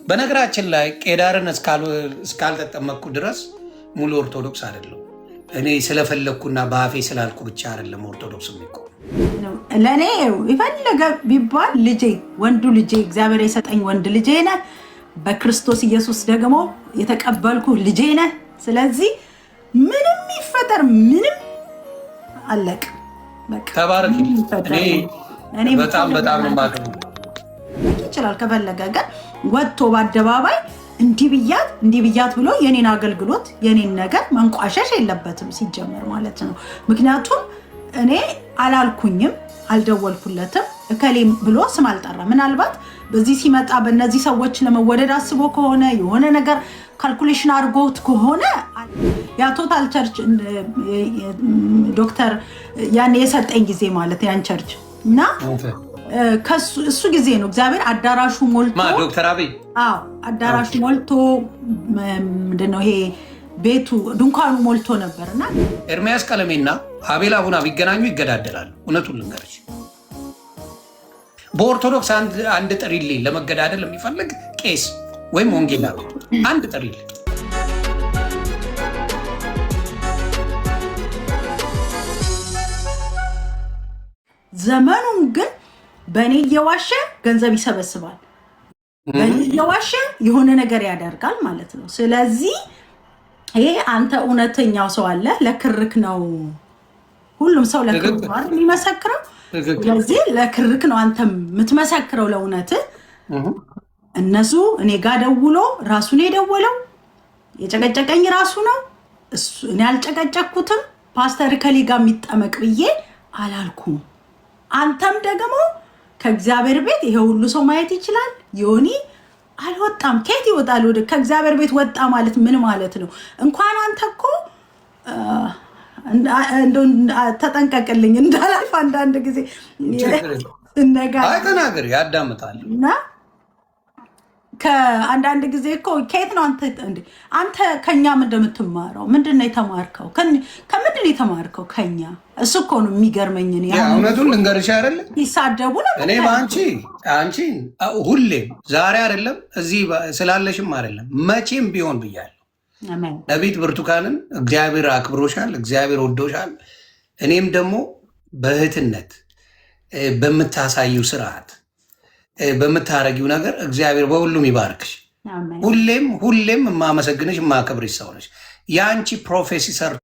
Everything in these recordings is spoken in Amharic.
በነገራችን ላይ ቄዳርን እስካልተጠመቅኩ ድረስ ሙሉ ኦርቶዶክስ አይደለም። እኔ ስለፈለግኩና በአፌ ስላልኩ ብቻ አይደለም ኦርቶዶክስ የሚቆም። ለእኔ የፈለገ ቢባል ልጄ፣ ወንዱ ልጄ፣ እግዚአብሔር የሰጠኝ ወንድ ልጄ ነህ። በክርስቶስ ኢየሱስ ደግሞ የተቀበልኩ ልጄ ነህ። ስለዚህ ምንም ይፈጠር ምንም አለቅ። ተባረክ። እኔ በጣም ነው ማገኝ ይችላል። ከፈለገ ግን ወጥቶ በአደባባይ እንዲህ ብያት ብሎ የኔን አገልግሎት የኔን ነገር መንቋሸሽ የለበትም ሲጀመር ማለት ነው። ምክንያቱም እኔ አላልኩኝም፣ አልደወልኩለትም፣ እከሌም ብሎ ስም አልጠራ። ምናልባት በዚህ ሲመጣ በእነዚህ ሰዎች ለመወደድ አስቦ ከሆነ የሆነ ነገር ካልኩሌሽን አድርጎት ከሆነ ያ ቶታል ቸርች ዶክተር ያኔ የሰጠኝ ጊዜ ማለት ያን ቸርች እና እሱ ጊዜ ነው እግዚአብሔር አዳራሹ ሞልቶ ዶክተር አብይ አዳራሹ ሞልቶ ምንድነው ይሄ ቤቱ ድንኳኑ ሞልቶ ነበርና ኤርሚያስ ቀለሜና አቤል አቡና ቢገናኙ ይገዳደላሉ። እውነቱን ልንገርሽ፣ በኦርቶዶክስ አንድ ጥሪልኝ ለመገዳደል የሚፈልግ ቄስ ወይም ወንጌላዊ አንድ ጥሪልኝ። ዘመኑን ግን በእኔ እየዋሸ ገንዘብ ይሰበስባል፣ በእኔ እየዋሸ የሆነ ነገር ያደርጋል ማለት ነው። ስለዚህ ይሄ አንተ እውነተኛው ሰው አለ፣ ለክርክ ነው። ሁሉም ሰው ለክርክ ነው የሚመሰክረው። ስለዚህ ለክርክ ነው አንተ የምትመሰክረው ለእውነት። እነሱ እኔ ጋር ደውሎ ራሱን የደወለው የጨቀጨቀኝ ራሱ ነው። እኔ አልጨቀጨኩትም። ፓስተር ከሊ ጋር የሚጠመቅ ብዬ አላልኩም። አንተም ደግሞ ከእግዚአብሔር ቤት ይሄ ሁሉ ሰው ማየት ይችላል። ዮኒ አልወጣም። ከየት ይወጣል? ወደ ከእግዚአብሔር ቤት ወጣ ማለት ምን ማለት ነው? እንኳን አንተ እኮ ተጠንቀቅልኝ እንዳላልፍ አንዳንድ ጊዜ ተናገር ያዳምጣል። እና ከአንዳንድ ጊዜ እኮ ከየት ነው አንተ ከኛ እንደምትማረው ምንድን ነው የተማርከው? ከምንድን ነው የተማርከው ከኛ? እሱ እኮ ነው የሚገርመኝ። እውነቱን ልንገርሽ አይደለ ይሳደቡ ነው። እኔ አንቺ ሁሌም ዛሬ አይደለም እዚህ ስላለሽም አይደለም መቼም ቢሆን ብያለሁ። ነቢት ብርቱካንን እግዚአብሔር አክብሮሻል፣ እግዚአብሔር ወዶሻል። እኔም ደግሞ በእህትነት በምታሳዩ ስርዓት በምታረጊው ነገር እግዚአብሔር በሁሉም ይባርክሽ። ሁሌም የማመሰግንሽ የማከብርሽ ሰው ነሽ። የአንቺ ፕሮፌሲ ሰርቶ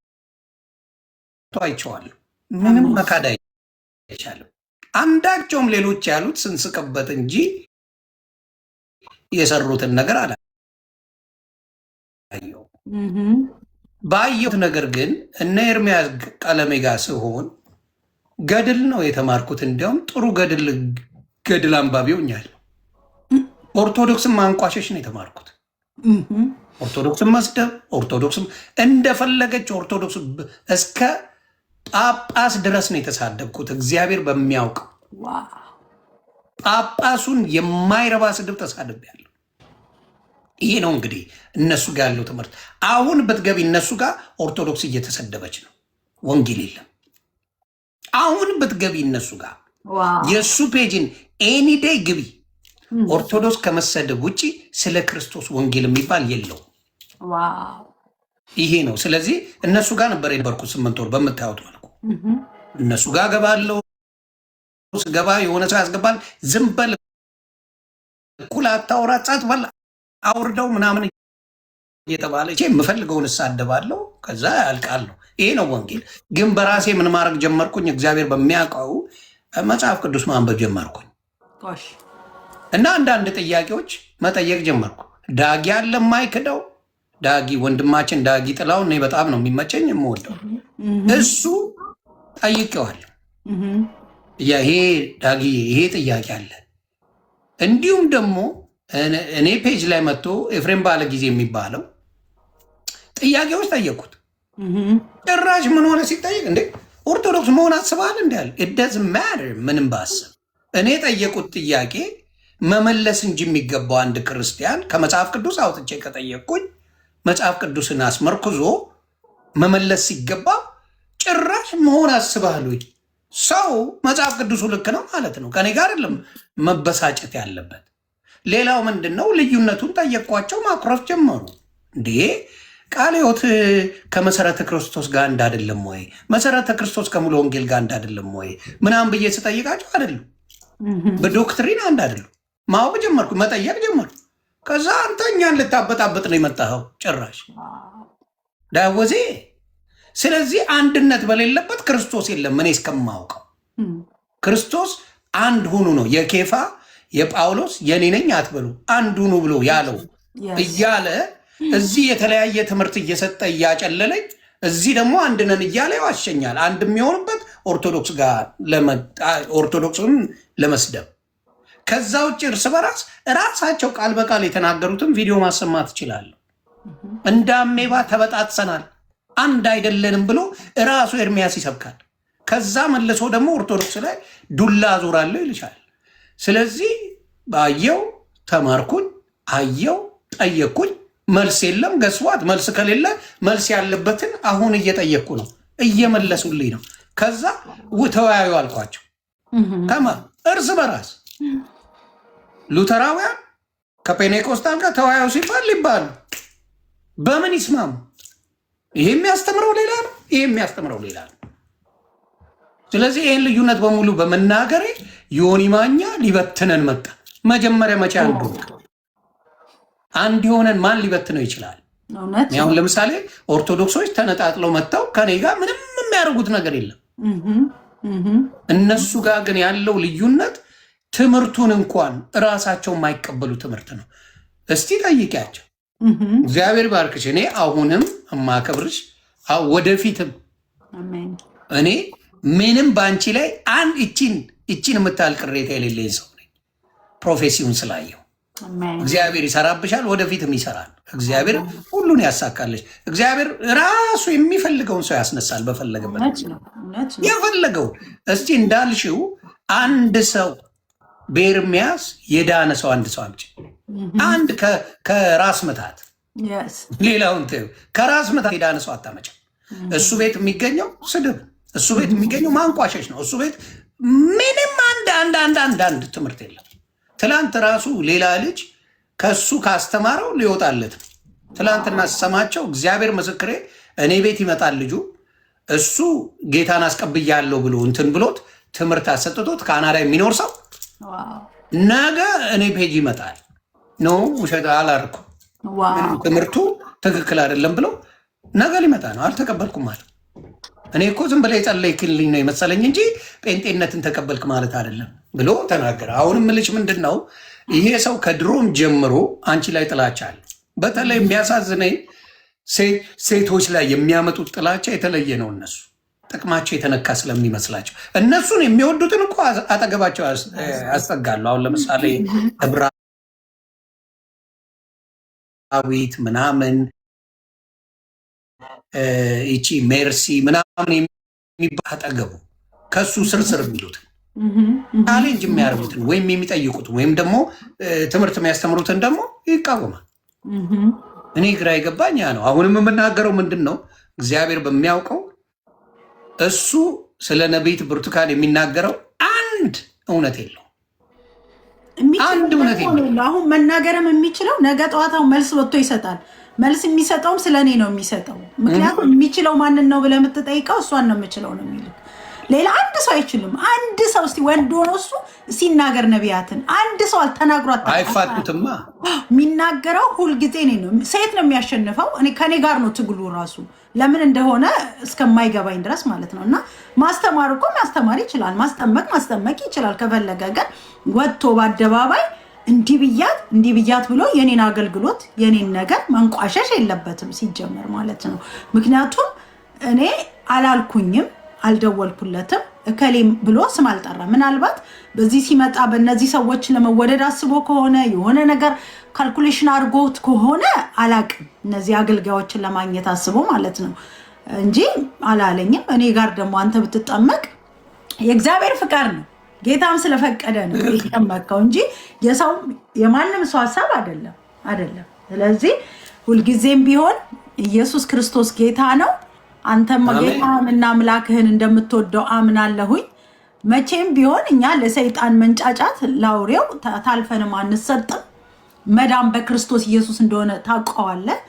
አይቼዋለሁ። ምንም መካድ አይቻልም። አንዳቸውም ሌሎች ያሉት ስንስቅበት እንጂ የሰሩትን ነገር አላየሁም። ባየሁት ነገር ግን እነ ኤርሚያስ ቀለሜ ጋር ሲሆን ገድል ነው የተማርኩት። እንዲያውም ጥሩ ገድል አንባቢ ሆኛለሁ። ኦርቶዶክስን ማንቋሸሽ ነው የተማርኩት። ኦርቶዶክስን መስደብ፣ ኦርቶዶክስን እንደፈለገች ኦርቶዶክስ እስከ ጳጳስ ድረስ ነው የተሳደብኩት። እግዚአብሔር በሚያውቅ ጳጳሱን የማይረባ ስድብ ተሳድቤያለሁ። ይሄ ነው እንግዲህ እነሱ ጋር ያለው ትምህርት። አሁን ብትገቢ እነሱ ጋር ኦርቶዶክስ እየተሰደበች ነው፣ ወንጌል የለም። አሁን ብትገቢ እነሱ ጋር የእሱ ፔጅን ኤኒዴይ ግቢ፣ ኦርቶዶክስ ከመሰደብ ውጭ ስለ ክርስቶስ ወንጌል የሚባል የለው። ይሄ ነው። ስለዚህ እነሱ ጋር ነበር የነበርኩት 8 ወር በምታዩት መልኩ እነሱ ጋር ገባለሁ። ስገባ የሆነ ሰው ያስገባል። ዝም በል እኩል አታውራ፣ ጻት በል አውርደው ምናምን እየተባለ የምፈልገውን እሳደባለሁ። ከዛ ያልቃለሁ። ይሄ ነው ወንጌል። ግን በራሴ ምን ማድረግ ጀመርኩኝ? እግዚአብሔር በሚያውቀው መጽሐፍ ቅዱስ ማንበብ ጀመርኩኝ እና አንዳንድ ጥያቄዎች መጠየቅ ጀመርኩ። ዳጊ አለ የማይክደው ዳጊ ወንድማችን ዳጊ ጥላውን እኔ በጣም ነው የሚመቸኝ የምወደው። እሱ ጠይቄዋለሁ። ዳጊ ይሄ ጥያቄ አለ። እንዲሁም ደግሞ እኔ ፔጅ ላይ መጥቶ ኤፍሬም ባለ ጊዜ የሚባለው ጥያቄዎች ጠየቁት። ጭራሽ ምን ሆነ ሲጠይቅ እንዴ ኦርቶዶክስ መሆን አስበሃል እንዲ ያለ ኢደዝ ማተር ምንም ባስብ እኔ ጠየቁት ጥያቄ መመለስ እንጂ የሚገባው አንድ ክርስቲያን ከመጽሐፍ ቅዱስ አውጥቼ ከጠየቅኩኝ መጽሐፍ ቅዱስን አስመርክዞ መመለስ ሲገባ ጭራሽ መሆን አስበሃል ወይ? ሰው መጽሐፍ ቅዱሱ ልክ ነው ማለት ነው። ከኔ ጋር አይደለም መበሳጨት ያለበት። ሌላው ምንድነው ልዩነቱን ጠየቋቸው፣ ማኩረፍ ጀመሩ። እንዴ ቃለ ሕይወት ከመሰረተ ክርስቶስ ጋር እንዳደለም ወይ? መሰረተ ክርስቶስ ከሙሉ ወንጌል ጋር እንዳደለም ወይ? ምናምን ብዬ ስጠይቃቸው አይደለም፣ በዶክትሪን አንድ አይደለም። ማወቅ ጀመርኩ፣ መጠየቅ ጀመርኩ። ከዛ አንተ እኛን ልታበጣበጥ ነው የመጣኸው ጭራሽ ዳወዜ። ስለዚህ አንድነት በሌለበት ክርስቶስ የለም። እኔ እስከማውቀው ክርስቶስ አንድ ሁኑ ነው። የኬፋ የጳውሎስ የኔ ነኝ አትበሉ አንድ ሁኑ ብሎ ያለው እያለ እዚህ የተለያየ ትምህርት እየሰጠ እያጨለለኝ፣ እዚህ ደግሞ አንድ ነን እያለ ይዋሸኛል። አንድ የሚሆንበት ኦርቶዶክስ ጋር ኦርቶዶክስን ለመስደብ። ከዛ ውጭ እርስ በራስ ራሳቸው ቃል በቃል የተናገሩትን ቪዲዮ ማሰማት ይችላለሁ። እንደ አሜባ ተበጣጥሰናል አንድ አይደለንም ብሎ ራሱ ኤርሚያስ ይሰብካል። ከዛ መልሶ ደግሞ ኦርቶዶክስ ላይ ዱላ ዞራለሁ ይልሻል። ስለዚህ አየው፣ ተማርኩኝ፣ አየው፣ ጠየቅኩኝ፣ መልስ የለም። ገስዋት መልስ ከሌለ መልስ ያለበትን አሁን እየጠየቅኩ ነው፣ እየመለሱልኝ ነው። ከዛ ተወያዩ አልኳቸው። ከማ እርስ በራስ ሉተራውያን ከፔኔኮስታል ጋር ተወያዩ ሲባል ሊባሉ በምን ይስማሙ? ይሄ የሚያስተምረው ሌላ ነው፣ ይሄ የሚያስተምረው ሌላ ነው። ስለዚህ ይህን ልዩነት በሙሉ በመናገሬ ዮኒ ማኛ ሊበትነን መጣ። መጀመሪያ መቼ አንድ የሆነን ማን ሊበትነው ይችላል? አሁን ለምሳሌ ኦርቶዶክሶች ተነጣጥለው መጥተው ከኔ ጋር ምንም የሚያደርጉት ነገር የለም። እነሱ ጋር ግን ያለው ልዩነት ትምህርቱን እንኳን እራሳቸው የማይቀበሉ ትምህርት ነው። እስቲ ጠይቂያቸው። እግዚአብሔር ባርክሽ። እኔ አሁንም እማከብርሽ፣ ወደፊትም እኔ ምንም በአንቺ ላይ አንድ እቺን የምታል ቅሬታ የሌለኝ ሰው ነኝ። ፕሮፌሲውን ስላየው እግዚአብሔር ይሰራብሻል፣ ወደፊትም ይሰራል። እግዚአብሔር ሁሉን ያሳካለች። እግዚአብሔር ራሱ የሚፈልገውን ሰው ያስነሳል። በፈለገበት የፈለገው እስቲ እንዳልሽው አንድ ሰው በኤርሚያስ የዳነ ሰው አንድ ሰው አምጪ። አንድ ከራስ ምታት ሌላውን ከራስ ምታት የዳነ ሰው አታመጭም። እሱ ቤት የሚገኘው ስድብ፣ እሱ ቤት የሚገኘው ማንቋሸሽ ነው። እሱ ቤት ምንም አንድ ትምህርት የለም። ትላንት ራሱ ሌላ ልጅ ከሱ ካስተማረው ሊወጣለት ነው። ትላንትና ስሰማቸው እግዚአብሔር ምስክሬ፣ እኔ ቤት ይመጣል ልጁ፣ እሱ ጌታን አስቀብያለሁ ብሎ እንትን ብሎት ትምህርት አሰጥቶት ካናዳ የሚኖር ሰው ነገ እኔ ፔጅ ይመጣል ነው ውሸት አላርኩም ትምህርቱ ትክክል አይደለም ብሎ ነገ ሊመጣ ነው። አልተቀበልኩም ማለት እኔ እኮ ዝም ብለህ የጸለይክልኝ ነው የመሰለኝ እንጂ ጴንጤነትን ተቀበልክ ማለት አይደለም ብሎ ተናገረ። አሁንም ልጅ ምንድን ነው ይሄ ሰው ከድሮም ጀምሮ አንቺ ላይ ጥላቻ አለ። በተለይ የሚያሳዝነኝ ሴቶች ላይ የሚያመጡት ጥላቻ የተለየ ነው። እነሱ ጥቅማቸው የተነካ ስለሚመስላቸው እነሱን የሚወዱትን እኮ አጠገባቸው ያስጠጋሉ። አሁን ለምሳሌ እብራዊት ምናምን ይቺ ሜርሲ ምናምን የሚባል አጠገቡ ከሱ ስርስር የሚሉትን ቻሌንጅ የሚያደርጉትን ወይም የሚጠይቁትን ወይም ደግሞ ትምህርት የሚያስተምሩትን ደግሞ ይቃወማል። እኔ ግራ የገባኝ ያ ነው። አሁንም የምናገረው ምንድን ነው እግዚአብሔር በሚያውቀው እሱ ስለ ነቢይት ብርቱካን የሚናገረው አንድ እውነት የለው፣ አንድ እውነት የለው። አሁን መናገርም የሚችለው ነገ ጠዋታው መልስ ወጥቶ ይሰጣል። መልስ የሚሰጠውም ስለ እኔ ነው የሚሰጠው። ምክንያቱም የሚችለው ማንን ነው ብለህ የምትጠይቀው እሷን ነው የምችለው ነው የሚልክ። ሌላ አንድ ሰው አይችልም። አንድ ሰው እስቲ ወንድ ሆኖ እሱ ሲናገር ነቢያትን አንድ ሰው አልተናግሯት አይፋቱትማ። የሚናገረው ሁልጊዜ እኔ ነው። ሴት ነው የሚያሸንፈው። ከኔ ጋር ነው ትግሉ ራሱ ለምን እንደሆነ እስከማይገባኝ ድረስ ማለት ነው። እና ማስተማር እኮ ማስተማር ይችላል፣ ማስጠመቅ ይችላል። ከፈለገ ግን ወጥቶ በአደባባይ እንዲህ ብያት ብሎ የኔን አገልግሎት የኔን ነገር መንቋሸሽ የለበትም ሲጀመር ማለት ነው። ምክንያቱም እኔ አላልኩኝም፣ አልደወልኩለትም፣ እከሌም ብሎ ስም አልጠራ። ምናልባት በዚህ ሲመጣ በእነዚህ ሰዎች ለመወደድ አስቦ ከሆነ የሆነ ነገር ካልኩሌሽን አድርጎት ከሆነ አላቅም፣ እነዚህ አገልጋዮችን ለማግኘት አስቦ ማለት ነው እንጂ አላለኝም። እኔ ጋር ደግሞ አንተ ብትጠመቅ የእግዚአብሔር ፍቃድ ነው፣ ጌታም ስለፈቀደ ነው የተጠመቀው እንጂ የሰው የማንም ሰው ሀሳብ አይደለም። ስለዚህ ሁልጊዜም ቢሆን ኢየሱስ ክርስቶስ ጌታ ነው። አንተም ጌታህንና አምላክህን እንደምትወደው አምናለሁኝ። መቼም ቢሆን እኛ ለሰይጣን መንጫጫት ላውሬው ታልፈንም አንሰጥም። መዳን በክርስቶስ ኢየሱስ እንደሆነ ታውቀዋለህ።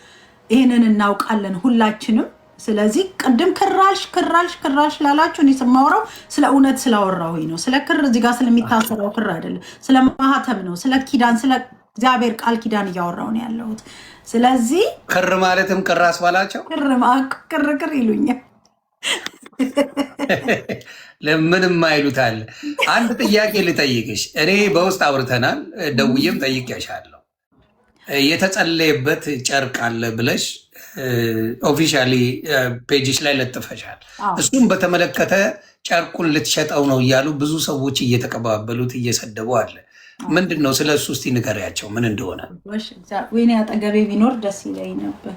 ይህንን እናውቃለን ሁላችንም። ስለዚህ ቅድም ክራልሽ ላላችሁ እኔ የማወራው ስለ እውነት ስላወራሁኝ ነው። ስለ ክር እዚህ ጋር ስለሚታሰረው ክር አይደለም፣ ስለ ማህተብ ነው፣ ስለ ኪዳን፣ ስለ እግዚአብሔር ቃል ኪዳን እያወራሁ ነው ያለሁት። ስለዚህ ክር ማለትም ክር አስባላቸው ክር ይሉኛል። ለምንም አይሉታል። አንድ ጥያቄ ልጠይቅሽ። እኔ በውስጥ አውርተናል፣ ደውዬም ጠይቄሻለሁ። የተጸለየበት ጨርቅ አለ ብለሽ ኦፊሻሊ ፔጅሽ ላይ ለጥፈሻል። እሱም በተመለከተ ጨርቁን ልትሸጠው ነው እያሉ ብዙ ሰዎች እየተቀባበሉት እየሰደቡ አለ። ምንድን ነው? ስለ እሱ እስቲ ንገሪያቸው ምን እንደሆነ። ወይኔ አጠገቤ ቢኖር ደስ ይለኝ ነበር።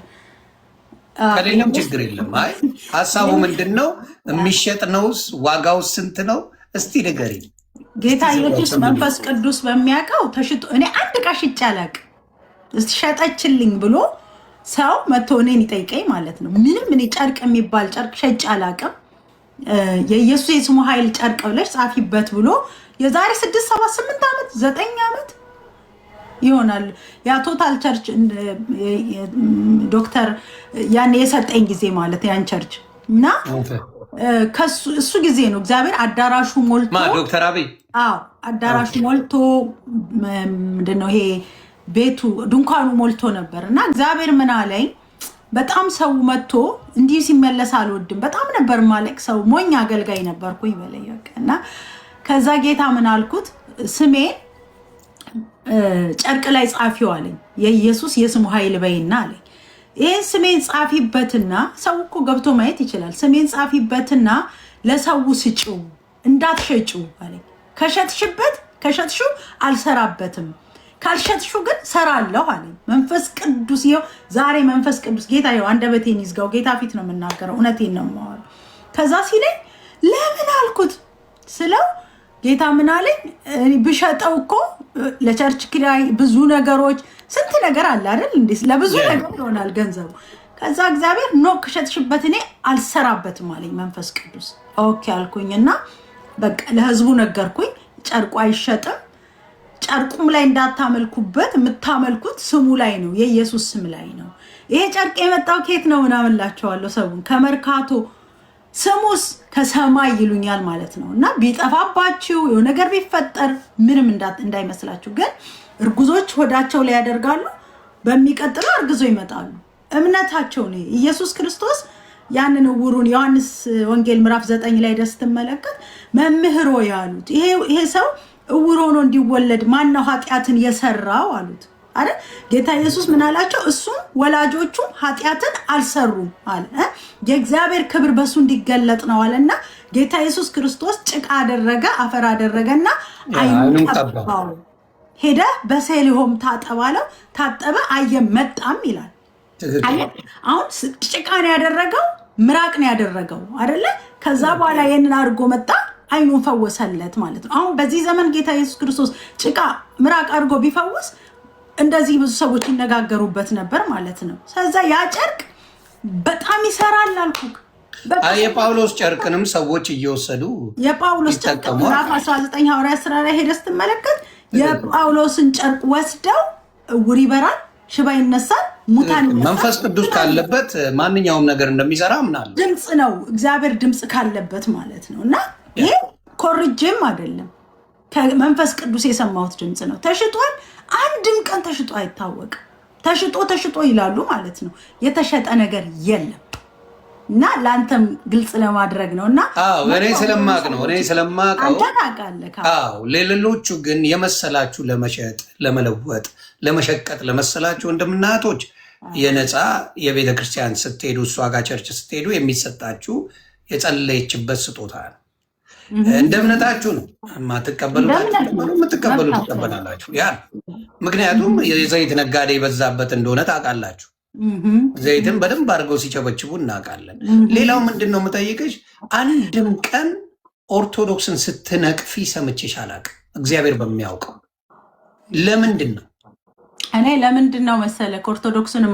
ከሌለም ችግር የለም። አይ ሀሳቡ ምንድን ነው? የሚሸጥ ነውስ? ዋጋው ስንት ነው? እስቲ ንገሪኝ። ጌታ ኢየሱስ መንፈስ ቅዱስ በሚያውቀው ተሽጦ እኔ አንድ ዕቃ ሽጬ አላውቅም። እስቲ ሸጠችልኝ ብሎ ሰው መጥቶ እኔን ይጠይቀኝ ማለት ነው። ምንም እኔ ጨርቅ የሚባል ጨርቅ ሸጬ አላውቅም። የኢየሱስ የስሙ ኃይል ጨርቅ ብለሽ ጻፊበት ብሎ የዛሬ 6 7 8 ዓመት 9 ዓመት ይሆናል ያ ቶታል ቸርች ዶክተር ያን የሰጠኝ ጊዜ ማለት ያን ቸርች እና እሱ ጊዜ ነው እግዚአብሔር አዳራሹ ሞልቶ ዶክተር አብይ አዳራሹ ሞልቶ ምንድነው ይሄ ቤቱ ድንኳኑ ሞልቶ ነበር። እና እግዚአብሔር ምን አለኝ፣ በጣም ሰው መጥቶ እንዲህ ሲመለስ አልወድም። በጣም ነበር ማለቅ ሰው ሞኝ አገልጋይ ነበርኩኝ በለኝ። እና ከዛ ጌታ ምን አልኩት፣ ስሜን ጨርቅ ላይ ጻፊው አለኝ። የኢየሱስ የስሙ ኃይል በይና አለኝ። ይሄን ስሜን ጻፊበትና ሰው እኮ ገብቶ ማየት ይችላል። ስሜን ጻፊበትና ለሰው ስጪው እንዳትሸጪው አለኝ። ከሸጥሽው አልሰራበትም፣ ካልሸጥሹ ግን ሰራለሁ አለኝ። መንፈስ ቅዱስ ይኸው ዛሬ መንፈስ ቅዱስ ጌታ ይኸው አንደበቴን ይዝጋው። ጌታ ፊት ነው የምናገረው፣ እውነቴን ነው የማወራው። ከዛ ሲለኝ ለምን አልኩት ስለው ጌታ ምን አለኝ፣ ብሸጠው እኮ ለቸርች ኪራይ ብዙ ነገሮች ስንት ነገር አለ አይደል እንዴ፣ ለብዙ ነገር ይሆናል ገንዘቡ። ከዛ እግዚአብሔር ኖ ከሸጥሽበት እኔ አልሰራበትም አለኝ መንፈስ ቅዱስ። ኦኬ አልኩኝና በቃ ለህዝቡ ነገርኩኝ። ጨርቁ አይሸጥም፣ ጨርቁም ላይ እንዳታመልኩበት፣ የምታመልኩት ስሙ ላይ ነው፣ የኢየሱስ ስም ላይ ነው። ይሄ ጨርቅ የመጣው ኬት ነው ምናምን ላቸዋለሁ ሰውን ከመርካቶ፣ ስሙስ ከሰማይ ይሉኛል ማለት ነው። እና ቢጠፋባችሁ የሆነ ነገር ቢፈጠር ምንም እንዳይመስላችሁ። ግን እርጉዞች ሆዳቸው ላይ ያደርጋሉ፣ በሚቀጥለው እርግዞ ይመጣሉ። እምነታቸው ነው። ኢየሱስ ክርስቶስ ያንን እውሩን ዮሐንስ ወንጌል ምዕራፍ 9 ላይ ደስ ትመለከት መምህሮ ያሉት ይሄ ሰው እውር ሆኖ እንዲወለድ ማነው ኃጢአትን የሰራው አሉት አይደል? ጌታ ኢየሱስ ምን አላቸው? እሱም ወላጆቹ ኃጢአትን አልሰሩም አለ። የእግዚአብሔር ክብር በሱ እንዲገለጥ ነው አለና ጌታ ኢየሱስ ክርስቶስ ጭቃ አደረገ፣ አፈር አደረገና አይኑን ቀባው። ሄደ በሰሊሆም ታጠባለው፣ ታጠበ፣ አየ፣ መጣም ይላል። አሁን ጭቃ ነው ያደረገው፣ ምራቅ ነው ያደረገው አይደለ? ከዛ በኋላ ይሄንን አድርጎ መጣ፣ አይኑን ፈወሰለት ማለት ነው። አሁን በዚህ ዘመን ጌታ ኢየሱስ ክርስቶስ ጭቃ ምራቅ አድርጎ ቢፈውስ እንደዚህ ብዙ ሰዎች ይነጋገሩበት ነበር ማለት ነው። ስለዛ ያ ጨርቅ በጣም ይሰራል አልኩክ። የጳውሎስ ጨርቅንም ሰዎች እየወሰዱ የጳውሎስ ጨርቅ ምዕራፍ 19 ሐዋርያት ሥራ ላይ ሄደህ ስትመለከት የጳውሎስን ጨርቅ ወስደው እውር ይበራል፣ ሽባ ይነሳል፣ ሙታን ይነሳል። መንፈስ ቅዱስ ካለበት ማንኛውም ነገር እንደሚሰራ ምናለ ድምፅ ነው፣ እግዚአብሔር ድምፅ ካለበት ማለት ነው። እና ይሄ ኮርጅም አይደለም፣ ከመንፈስ ቅዱስ የሰማሁት ድምፅ ነው። ተሽጧል። አንድም ቀን ተሽጦ አይታወቅም። ተሽጦ ይላሉ ማለት ነው። የተሸጠ ነገር የለም። እና ለአንተም ግልጽ ለማድረግ ነው። እና እኔ ስለማቀው ሌሎቹ ግን የመሰላችሁ ለመሸጥ፣ ለመለወጥ፣ ለመሸቀጥ ለመሰላችሁ እንደምናቶች የነፃ የቤተ ክርስቲያን ስትሄዱ፣ እሷ ጋር ቸርች ስትሄዱ የሚሰጣችሁ የጸለየችበት ስጦታ ነው። እንደ እምነታችሁ ነው። የምትቀበሉ ትቀበላላችሁ። ያ ምክንያቱም የዘይት ነጋዴ የበዛበት እንደሆነ ታውቃላችሁ። ዘይትን በደንብ አድርገው ሲቸበችቡ እናውቃለን። ሌላው ምንድን ነው የምጠይቅሽ፣ አንድም ቀን ኦርቶዶክስን ስትነቅፊ ሰምቼሽ አላውቅም። እግዚአብሔር በሚያውቀው ለምንድን ነው? እኔ ለምንድን ነው መሰለህ ኦርቶዶክስን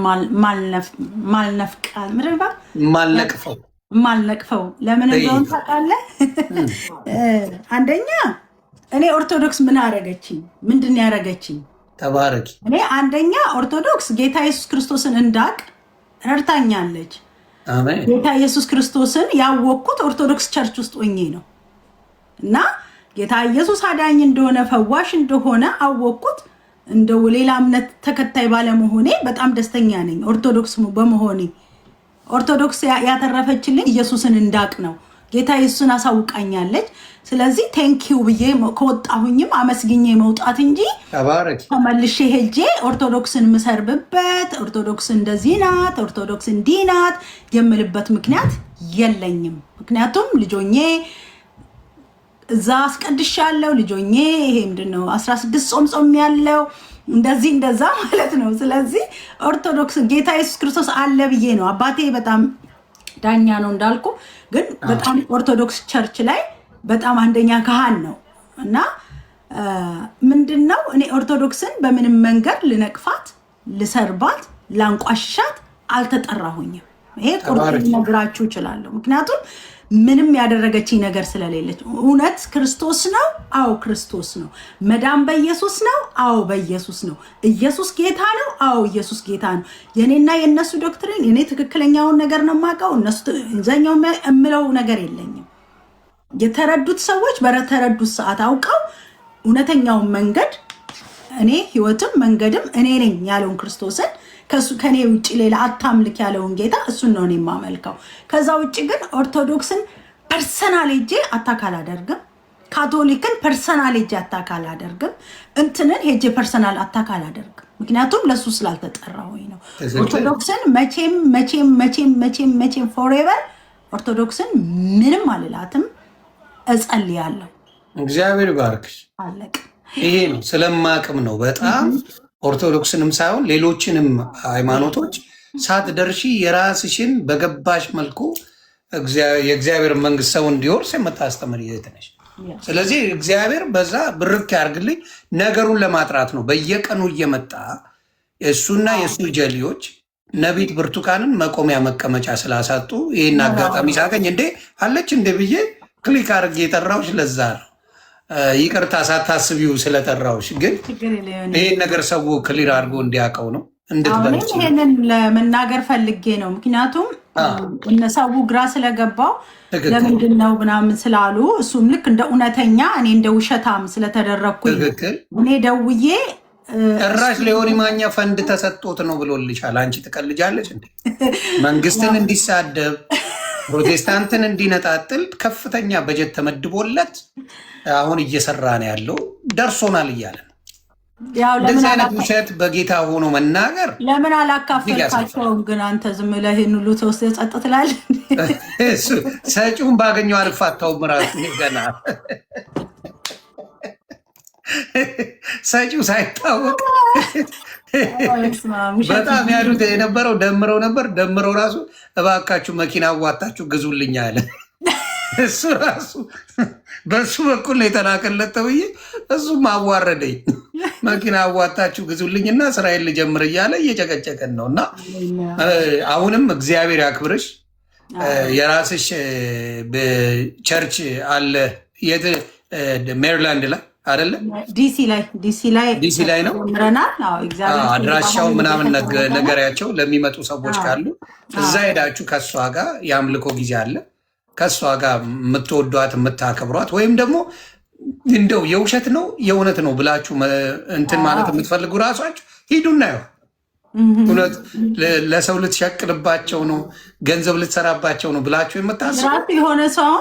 ማልነቅፈው ለምን እንደሆነ ታውቃለህ? አንደኛ እኔ ኦርቶዶክስ ምን አረገችኝ? ምንድን ያረገችኝ? ተባረኪ። እኔ አንደኛ ኦርቶዶክስ ጌታ ኢየሱስ ክርስቶስን እንዳቅ ረድታኛለች። አሜን። ጌታ ኢየሱስ ክርስቶስን ያወቅኩት ኦርቶዶክስ ቸርች ውስጥ ሆኜ ነው እና ጌታ ኢየሱስ አዳኝ እንደሆነ ፈዋሽ እንደሆነ አወቅኩት። እንደው ሌላ እምነት ተከታይ ባለመሆኔ በጣም ደስተኛ ነኝ። ኦርቶዶክስ በመሆኔ ኦርቶዶክስ ያተረፈችልኝ ኢየሱስን እንዳቅ ነው። ጌታ ኢየሱስን አሳውቃኛለች። ስለዚህ ቴንኪው ብዬ ከወጣሁኝም አመስግኜ መውጣት እንጂ ተመልሼ ሄጄ ኦርቶዶክስን ምሰርብበት ኦርቶዶክስ እንደዚህ ናት፣ ኦርቶዶክስ እንዲህ ናት የምልበት ምክንያት የለኝም። ምክንያቱም ልጆኜ እዛ አስቀድሻለሁ። ልጆኜ ይሄ ምንድነው 16 ጾም ያለው እንደዚህ እንደዛ ማለት ነው። ስለዚህ ኦርቶዶክስ ጌታ ኢየሱስ ክርስቶስ አለ ብዬ ነው። አባቴ በጣም ዳኛ ነው እንዳልኩ፣ ግን በጣም ኦርቶዶክስ ቸርች ላይ በጣም አንደኛ ካህን ነው እና ምንድነው እኔ ኦርቶዶክስን በምንም መንገድ ልነቅፋት፣ ልሰርባት፣ ላንቋሽሻት አልተጠራሁኝም። ይሄ ቁርጥ ነግራችሁ እችላለሁ። ምክንያቱም ምንም ያደረገችኝ ነገር ስለሌለች። እውነት ክርስቶስ ነው? አዎ ክርስቶስ ነው። መዳን በኢየሱስ ነው? አዎ በኢየሱስ ነው። ኢየሱስ ጌታ ነው? አዎ ኢየሱስ ጌታ ነው። የኔና የነሱ ዶክትሪን እኔ ትክክለኛውን ነገር ነው የማውቀው፣ እነሱ እንዘኛው የምለው ነገር የለኝም። የተረዱት ሰዎች በተረዱት ሰዓት አውቀው እውነተኛውን መንገድ እኔ ህይወትም መንገድም እኔ ነኝ ያለውን ክርስቶስን ከኔ ውጭ ሌላ አታምልክ ያለውን ጌታ እሱን ነው እኔ የማመልከው። ከዛ ውጭ ግን ኦርቶዶክስን ፐርሰናል ሄጄ አታክ አላደርግም። ካቶሊክን ፐርሰናል ሄጄ አታክ አላደርግም። እንትንን ሄጄ ፐርሰናል አታክ አላደርግም። ምክንያቱም ለሱ ስላልተጠራሁኝ ነው። ኦርቶዶክስን መቼም መቼም መቼም መቼም መቼም ፎሬቨር ኦርቶዶክስን ምንም አልላትም። እጸልያለሁ። እግዚአብሔር ባርክሽ። አለቅ ይሄ ነው ስለማቅም ነው በጣም ኦርቶዶክስንም ሳይሆን ሌሎችንም ሃይማኖቶች ሳትደርሺ የራስሽን በገባሽ መልኩ የእግዚአብሔር መንግስት ሰው እንዲወርስ የምታስተምር እህት ነሽ። ስለዚህ እግዚአብሔር በዛ ብርክ ያርግልኝ። ነገሩን ለማጥራት ነው በየቀኑ እየመጣ እሱና የእሱ ጀሌዎች ነቢት ብርቱካንን መቆሚያ መቀመጫ ስላሳጡ ይህን አጋጣሚ ሳገኝ እንዴ አለች እንደ ብዬ ክሊክ አድርጌ የጠራሁሽ ለዛ ነው። ይቅርታ ሳታስቢው ስለጠራሁሽ፣ ግን ይሄን ነገር ሰው ክሊር አድርጎ እንዲያውቀው ነው እንድትበልጭ ይሄንን ለመናገር ፈልጌ ነው። ምክንያቱም ሰው ግራ ስለገባው ለምንድን ነው ምናምን ስላሉ እሱም ልክ እንደ እውነተኛ እኔ እንደ ውሸታም ስለተደረግኩኝ እኔ ደውዬ ጭራሽ ሊሆን ማኛ ፈንድ ተሰጥቶት ነው ብሎልሻል። አንቺ ትቀልጃለች እንዴ? መንግስትን እንዲሳደብ ፕሮቴስታንትን እንዲነጣጥል ከፍተኛ በጀት ተመድቦለት አሁን እየሰራ ነው ያለው። ደርሶናል እያለ ነው። እንደዚህ አይነት ውሸት በጌታ ሆኖ መናገር ለምን አላካፈልካቸውም? ግን አንተ ዝም ብለህ ይህን ሁሉ ተወስደ ጸጥ ትላለህ። ሰጪውን ባገኘው አልፋታውም። ራሱ ገና ሰጪው ሳይታወቅ በጣም ያሉት የነበረው ደምረው ነበር። ደምረው ራሱ እባካችሁ መኪና አዋጣችሁ ግዙልኝ አለ። እሱ ራሱ በሱ በኩል ነው የተላከለት ተብዬ እሱም አዋረደኝ። መኪና አዋጣችሁ ግዙልኝና ስራዬን ልጀምር እያለ እየጨቀጨቀን ነው። እና አሁንም እግዚአብሔር ያክብርሽ። የራስሽ ቸርች አለ። የት? ሜሪላንድ ላይ አይደለ? ዲሲ ላይ ነው። አድራሻውን ምናምን ነገሪያቸው ለሚመጡ ሰዎች ካሉ እዛ ሄዳችሁ ከእሷ ጋር የአምልኮ ጊዜ አለ። ከእሷ ጋር የምትወዷት የምታከብሯት፣ ወይም ደግሞ እንደው የውሸት ነው የእውነት ነው ብላችሁ እንትን ማለት የምትፈልጉ ራሷችሁ ሂዱና ይሆን እውነት ለሰው ልትሸቅልባቸው ነው ገንዘብ ልትሰራባቸው ነው ብላችሁ የምታስቡ የሆነ ሰው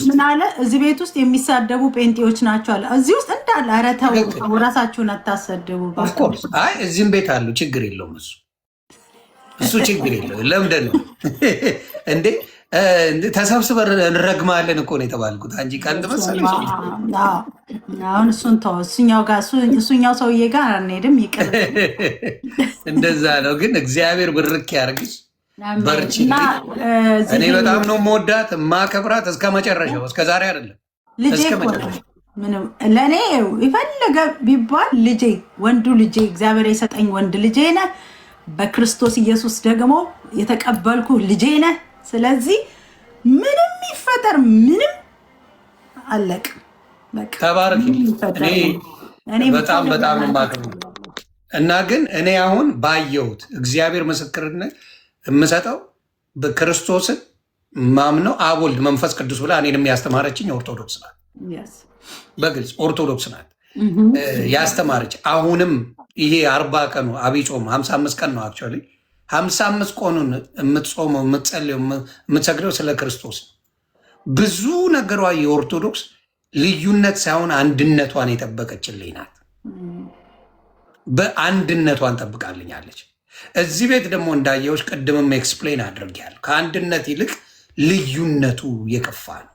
ምን አለ፣ እዚህ ቤት ውስጥ የሚሳደቡ ጴንጤዎች ናቸው አለ። እዚህ ውስጥ እንዳለ ኧረ ተው ራሳችሁን አታሰድቡ። አይ እዚህም ቤት አሉ፣ ችግር የለውም እሱ ችግር የለው። ለምንድን ነው እንዴ ተሰብስበን እንረግማለን እኮ ነው የተባልኩት እንጂ ቀልድ መሰለሽ። አሁን እሱን ተው፣ እሱኛው ሰውዬ ጋር አንሄድም፣ ይቅር። እንደዛ ነው። ግን እግዚአብሔር ብርክ ያርግሽ፣ በርቺ። እኔ በጣም ነው የምወዳት የማከብራት እስከ መጨረሻው፣ እስከ ዛሬ አይደለም እስከ መጨረሻው። ለእኔ የፈለገ ቢባል ልጄ፣ ወንዱ ልጄ፣ እግዚአብሔር የሰጠኝ ወንድ ልጄ ነህ። በክርስቶስ ኢየሱስ ደግሞ የተቀበልኩ ልጄ ነህ። ስለዚህ ምንም ይፈጠር ምንም አለቅ። ተባረክ። እኔ በጣም በጣም ነው የማከብረው። እና ግን እኔ አሁን ባየሁት እግዚአብሔር ምስክርነት የምሰጠው በክርስቶስን ማምነው አብ ወልድ መንፈስ ቅዱስ ብላ እኔንም ያስተማረችኝ ኦርቶዶክስ ናት። በግልጽ ኦርቶዶክስ ናት ያስተማረች። አሁንም ይሄ 40 ቀኑ አብይ ጾም 55 ቀን ነው። አክቹዋሊ 55 ቀኑን የምትጾመው የምትጸልየው የምትሰግደው ስለ ክርስቶስ ነው። ብዙ ነገሯ የኦርቶዶክስ ልዩነት ሳይሆን አንድነቷን የጠበቀችልኝ ናት። በአንድነቷን ጠብቃልኛለች። እዚህ ቤት ደግሞ እንዳየዎች ቅድምም ኤክስፕሌን አድርጌያለሁ። ከአንድነት ይልቅ ልዩነቱ የከፋ ነው።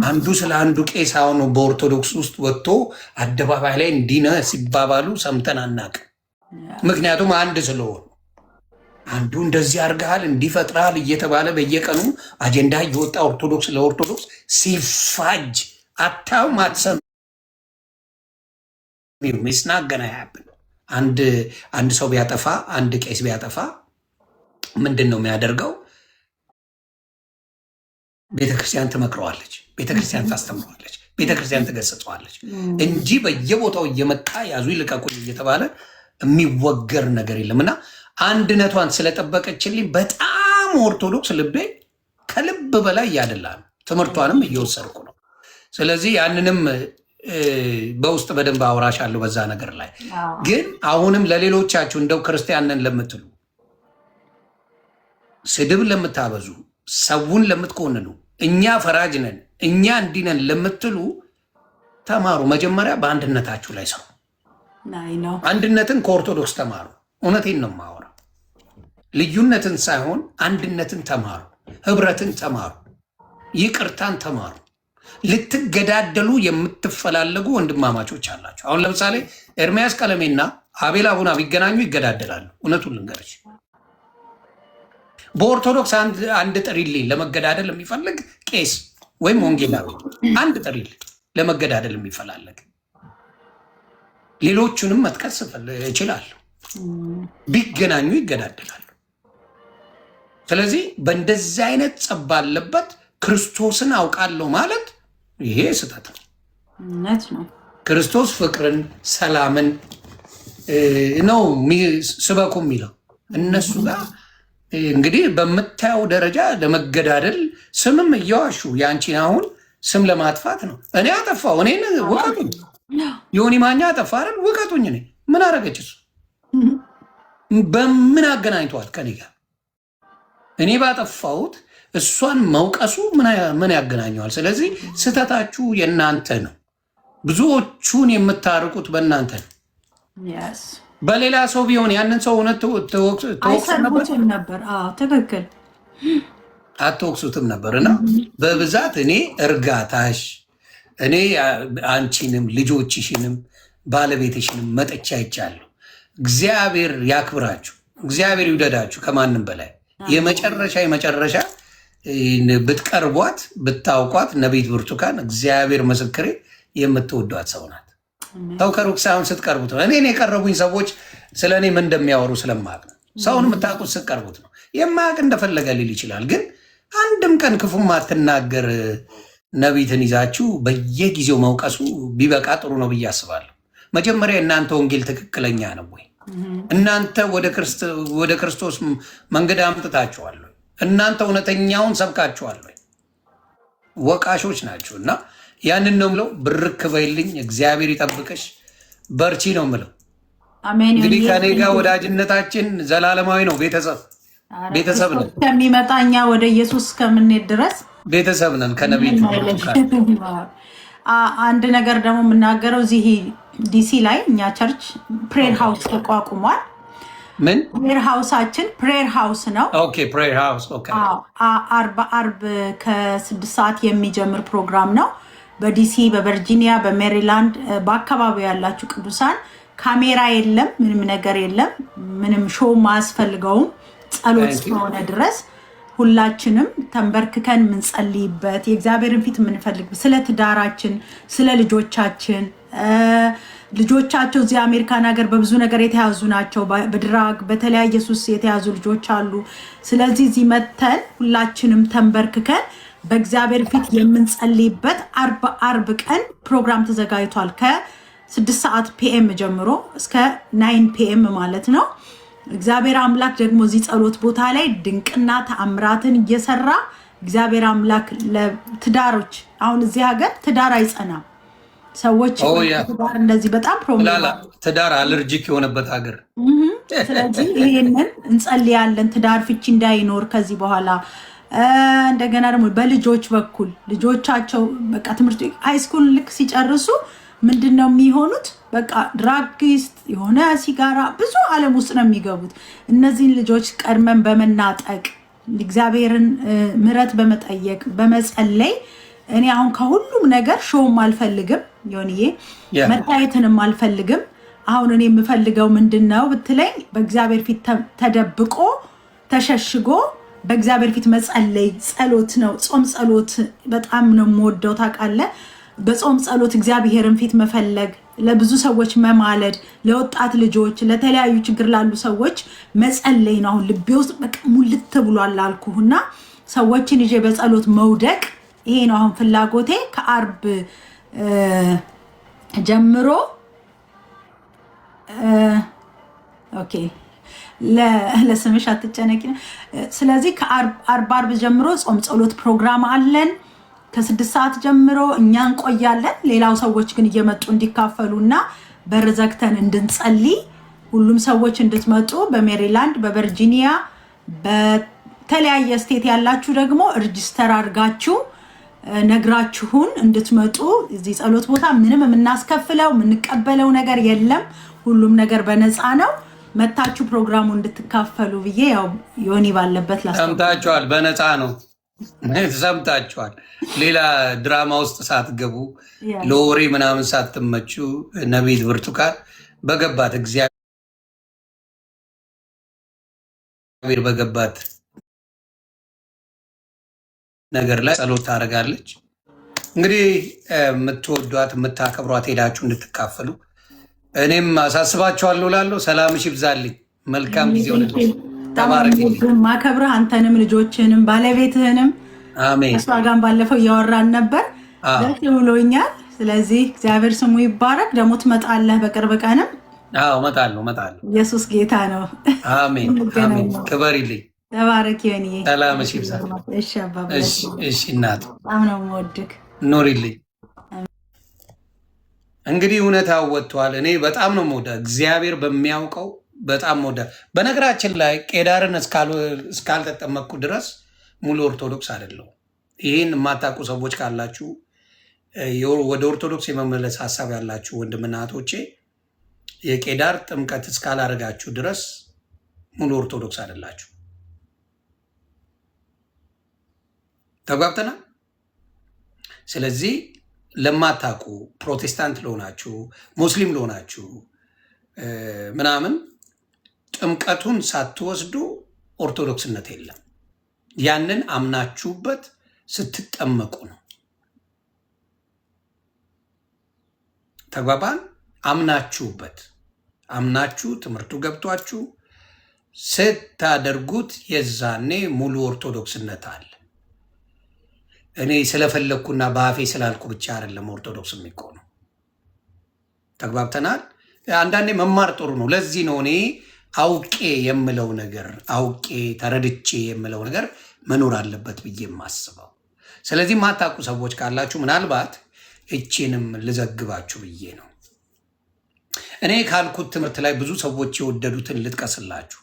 አንዱ ስለ አንዱ ቄስ አሁኑ በኦርቶዶክስ ውስጥ ወጥቶ አደባባይ ላይ እንዲነ ሲባባሉ ሰምተን አናውቅም። ምክንያቱም አንድ ስለሆኑ አንዱ እንደዚህ አድርገሃል እንዲፈጥራል እየተባለ በየቀኑ አጀንዳ እየወጣ ኦርቶዶክስ ለኦርቶዶክስ ሲፋጅ አታው ማትሰም ሚስናገና ያብን አንድ ሰው ቢያጠፋ አንድ ቄስ ቢያጠፋ ምንድን ነው የሚያደርገው? ቤተክርስቲያን ትመክረዋለች፣ ቤተክርስቲያን ታስተምረዋለች፣ ቤተክርስቲያን ትገሰጸዋለች እንጂ በየቦታው እየመጣ ያዙ ይልቀቁኝ እየተባለ የሚወገር ነገር የለም። እና አንድነቷን ስለጠበቀችልኝ በጣም ኦርቶዶክስ ልቤ ከልብ በላይ ያደላል። ትምህርቷንም እየወሰድኩ ነው። ስለዚህ ያንንም በውስጥ በደንብ አውራሻለሁ በዛ ነገር ላይ። ግን አሁንም ለሌሎቻችሁ እንደው ክርስቲያንን ለምትሉ ስድብ ለምታበዙ ሰውን ለምትኮንኑ እኛ ፈራጅ ነን እኛ እንዲነን ለምትሉ ተማሩ። መጀመሪያ በአንድነታችሁ ላይ ሰሩ። አንድነትን ከኦርቶዶክስ ተማሩ። እውነቴን ነው የማወራው። ልዩነትን ሳይሆን አንድነትን ተማሩ፣ ህብረትን ተማሩ፣ ይቅርታን ተማሩ። ልትገዳደሉ የምትፈላለጉ ወንድማማቾች አላቸው። አሁን ለምሳሌ ኤርሚያስ ቀለሜና አቤል አቡና ቢገናኙ ይገዳደላሉ። እውነቱን ልንገርሽ፣ በኦርቶዶክስ አንድ ጥሪልኝ ለመገዳደል የሚፈልግ ቄስ ወይም ወንጌላዊ አንድ ጥሪልኝ ለመገዳደል የሚፈላለግ ሌሎቹንም መጥቀስ እችላለሁ። ቢገናኙ ይገዳደላሉ። ስለዚህ በእንደዚህ አይነት ጸብ ባለበት ክርስቶስን አውቃለሁ ማለት ይሄ ስህተት ነው። ክርስቶስ ፍቅርን፣ ሰላምን ነው ስበኩ የሚለው። እነሱ ጋር እንግዲህ በምታየው ደረጃ ለመገዳደል ስምም እየዋሹ የአንቺን አሁን ስም ለማጥፋት ነው። እኔ አጠፋው፣ እኔን ውቀቱኝ። ዮኒ ማኛ አጠፋ አይደል? ውቀቱኝ። እኔ ምን አረገች? እሱ በምን አገናኝቷት ከኔ ጋር? እኔ ባጠፋሁት እሷን መውቀሱ ምን ያገናኘዋል? ስለዚህ ስህተታችሁ የእናንተ ነው። ብዙዎቹን የምታርቁት በእናንተ ነው። በሌላ ሰው ቢሆን ያንን ሰው እውነት ተወቅሱትም ነበር። ትክክል፣ አትወቅሱትም ነበር። እና በብዛት እኔ እርጋታሽ፣ እኔ አንቺንም ልጆችሽንም ባለቤትሽንም መጠቻ ይቻለሁ። እግዚአብሔር ያክብራችሁ፣ እግዚአብሔር ይውደዳችሁ ከማንም በላይ። የመጨረሻ ብትቀርቧት ብታውቋት ነቢይት ብርቱካን እግዚአብሔር ምስክሬ የምትወዷት ሰው ናት። ሰው ከሩቅ ሳይሆን ስትቀርቡት ነው። እኔን የቀረቡኝ ሰዎች ስለ እኔ ምን እንደሚያወሩ ስለማቅ ነው። ሰውን የምታውቁት ስትቀርቡት ነው። የማያውቅ እንደፈለገ ሊል ይችላል። ግን አንድም ቀን ክፉም አትናገር ነቢይትን ይዛችሁ በየጊዜው መውቀሱ ቢበቃ ጥሩ ነው ብዬ አስባለሁ። መጀመሪያ እናንተ ወንጌል ትክክለኛ ነው ወይ? እናንተ ወደ ክርስቶስ መንገድ አምጥታችኋል? እናንተ እውነተኛውን ሰብካችኋል? ወቃሾች ናቸው። እና ያንን ነው ምለው። ብርክ በይልኝ፣ እግዚአብሔር ይጠብቅሽ፣ በርቺ ነው ምለው። እንግዲህ ከኔ ጋር ወዳጅነታችን ዘላለማዊ ነው። ቤተሰብ ነን። ከሚመጣ እኛ ወደ ኢየሱስ እስከምንሄድ ድረስ ቤተሰብ ነን ከነቢይት። አንድ ነገር ደግሞ የምናገረው እዚህ ዲሲ ላይ እኛ ቸርች ፕሬር ሃውስ ተቋቁሟል። ምን ፕሬር ሃውሳችን ፕሬር ሃውስ ነው። ኦኬ ፕሬር ሃውስ ኦኬ። አርብ ከ6 ሰዓት የሚጀምር ፕሮግራም ነው። በዲሲ፣ በቨርጂኒያ፣ በሜሪላንድ በአካባቢው ያላችሁ ቅዱሳን ካሜራ የለም፣ ምንም ነገር የለም፣ ምንም ሾው ማያስፈልገውም። ጸሎት እስከሆነ ድረስ ሁላችንም ተንበርክከን የምንጸልይበት የእግዚአብሔርን ፊት የምንፈልግ ስለ ትዳራችን፣ ስለ ልጆቻችን ልጆቻቸው እዚህ አሜሪካን ሀገር በብዙ ነገር የተያዙ ናቸው። በድራግ በተለያየ ሱስ የተያዙ ልጆች አሉ። ስለዚህ እዚህ መተን ሁላችንም ተንበርክከን በእግዚአብሔር ፊት የምንጸልይበት አርብ ቀን ፕሮግራም ተዘጋጅቷል። 6 ሰዓት ፒኤም ጀምሮ እስከ 9 ፒኤም ማለት ነው። እግዚአብሔር አምላክ ደግሞ እዚህ ጸሎት ቦታ ላይ ድንቅና ተአምራትን እየሰራ እግዚአብሔር አምላክ ለትዳሮች አሁን እዚህ ሀገር ትዳር አይጸናም። ሰዎች ትዳር እንደዚህ በጣም ፕሮብሌም ትዳር አለርጂክ የሆነበት ሀገር። ስለዚህ ይሄንን እንጸልያለን ትዳር ፍቺ እንዳይኖር ከዚህ በኋላ። እንደገና ደግሞ በልጆች በኩል ልጆቻቸው በቃ ትምህርት ሃይስኩል ልክ ሲጨርሱ ምንድነው የሚሆኑት? በቃ ድራጊስት የሆነ ሲጋራ ብዙ ዓለም ውስጥ ነው የሚገቡት። እነዚህን ልጆች ቀድመን በመናጠቅ እግዚአብሔርን ምሕረት በመጠየቅ በመጸለይ እኔ አሁን ከሁሉም ነገር ሾውም አልፈልግም፣ ዮኒዬ መታየትንም አልፈልግም። አሁን እኔ የምፈልገው ምንድነው ብትለኝ በእግዚአብሔር ፊት ተደብቆ ተሸሽጎ በእግዚአብሔር ፊት መጸለይ ጸሎት ነው። ጾም ጸሎት በጣም ነው የምወደው ታውቃለህ። በጾም ጸሎት እግዚአብሔርን ፊት መፈለግ፣ ለብዙ ሰዎች መማለድ፣ ለወጣት ልጆች ለተለያዩ ችግር ላሉ ሰዎች መጸለይ ነው። አሁን ልቤ ውስጥ በቃ ሙልት ብሏል አልኩህና ሰዎችን ይዤ በጸሎት መውደቅ ይሄ ነው አሁን ፍላጎቴ። ከአርብ ጀምሮ ኦኬ ለስምሽ አትጨነቂ። ስለዚህ ከአርብ ጀምሮ ጾም ጸሎት ፕሮግራም አለን። ከ6 ሰዓት ጀምሮ እኛ እንቆያለን። ሌላው ሰዎች ግን እየመጡ እንዲካፈሉና በር ዘግተን እንድንጸልይ ሁሉም ሰዎች እንድትመጡ በሜሪላንድ በቨርጂኒያ በተለያየ ስቴት ያላችሁ ደግሞ ሬጂስተር አድርጋችሁ ነግራችሁን እንድትመጡ። እዚህ ጸሎት ቦታ ምንም የምናስከፍለው የምንቀበለው ነገር የለም። ሁሉም ነገር በነፃ ነው። መታችሁ ፕሮግራሙ እንድትካፈሉ ብዬ ያው ዮኒ ባለበት ሰምታችኋል። በነፃ ነው ሰምታችኋል። ሌላ ድራማ ውስጥ ሳትገቡ ለወሬ ምናምን ሳትመቹ ነቢይት ብርቱካን በገባት እግዚአብሔር በገባት ነገር ላይ ጸሎት ታደርጋለች። እንግዲህ የምትወዷት የምታከብሯት ሄዳችሁ እንድትካፈሉ እኔም አሳስባችኋለሁ እላለሁ። ሰላምሽ ይብዛልኝ። መልካም ጊዜ ሆነልሽ። ማከብረህ አንተንም ልጆችንም ባለቤትህንም። አሜን። እሷ ጋር ባለፈው እያወራን ነበር፣ ደስ ብሎኛል። ስለዚህ እግዚአብሔር ስሙ ይባረክ። ደግሞ ትመጣለህ በቅርብ ቀንም? አዎ እመጣለሁ። ኢየሱስ ጌታ ነው። አሜን አሜን። ክበሪልኝ። ተባረክ ዮኒ። ሰላምሽ ይብዛ። እሺ አባባ። እሺ እናት፣ በጣም ነው የምወድህ። ኖሪልኝ። እንግዲህ እውነታው ወጥቷል። እኔ በጣም ነው የምወደው፣ እግዚአብሔር በሚያውቀው በጣም ወደ በነገራችን ላይ ቄዳርን እስካልተጠመቅኩ ድረስ ሙሉ ኦርቶዶክስ አይደለሁም። ይህን የማታውቁ ሰዎች ካላችሁ ወደ ኦርቶዶክስ የመመለስ ሀሳብ ያላችሁ ወንድምና እህቶቼ የቄዳር ጥምቀት እስካላረጋችሁ ድረስ ሙሉ ኦርቶዶክስ አይደላችሁ። ተጓብተናል። ስለዚህ ለማታውቁ ፕሮቴስታንት ለሆናችሁ ሙስሊም ለሆናችሁ ምናምን ጥምቀቱን ሳትወስዱ ኦርቶዶክስነት የለም። ያንን አምናችሁበት ስትጠመቁ ነው። ተግባባን? አምናችሁበት አምናችሁ ትምህርቱ ገብቷችሁ ስታደርጉት የዛኔ ሙሉ ኦርቶዶክስነት አለ። እኔ ስለፈለግኩና በአፌ ስላልኩ ብቻ አይደለም ኦርቶዶክስ የሚሆነው። ተግባብተናል? አንዳንዴ መማር ጥሩ ነው። ለዚህ ነው እኔ አውቄ የምለው ነገር አውቄ ተረድቼ የምለው ነገር መኖር አለበት ብዬ የማስበው። ስለዚህ ማታውቁ ሰዎች ካላችሁ ምናልባት እቼንም ልዘግባችሁ ብዬ ነው። እኔ ካልኩት ትምህርት ላይ ብዙ ሰዎች የወደዱትን ልጥቀስላችሁ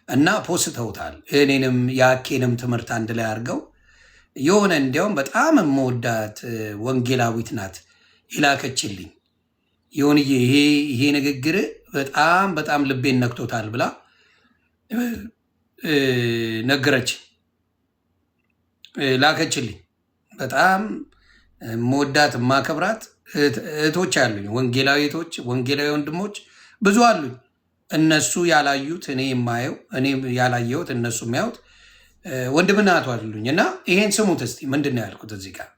እና ፖስተውታል። እኔንም የአኬንም ትምህርት አንድ ላይ አድርገው የሆነ እንዲያውም በጣም የምወዳት ወንጌላዊት ናት ይላከችልኝ። ይሁንዬ ይሄ ንግግር በጣም በጣም ልቤን ነክቶታል ብላ ነገረች፣ ላከችልኝ። በጣም መወዳት ማከብራት እህቶች አሉኝ፣ ወንጌላዊ እህቶች፣ ወንጌላዊ ወንድሞች ብዙ አሉኝ። እነሱ ያላዩት እኔ የማየው፣ እኔ ያላየሁት እነሱ የሚያዩት ወንድምና እህት አሉኝ። እና ይሄን ስሙት እስቲ። ምንድን ነው ያልኩት? እዚህ ጋር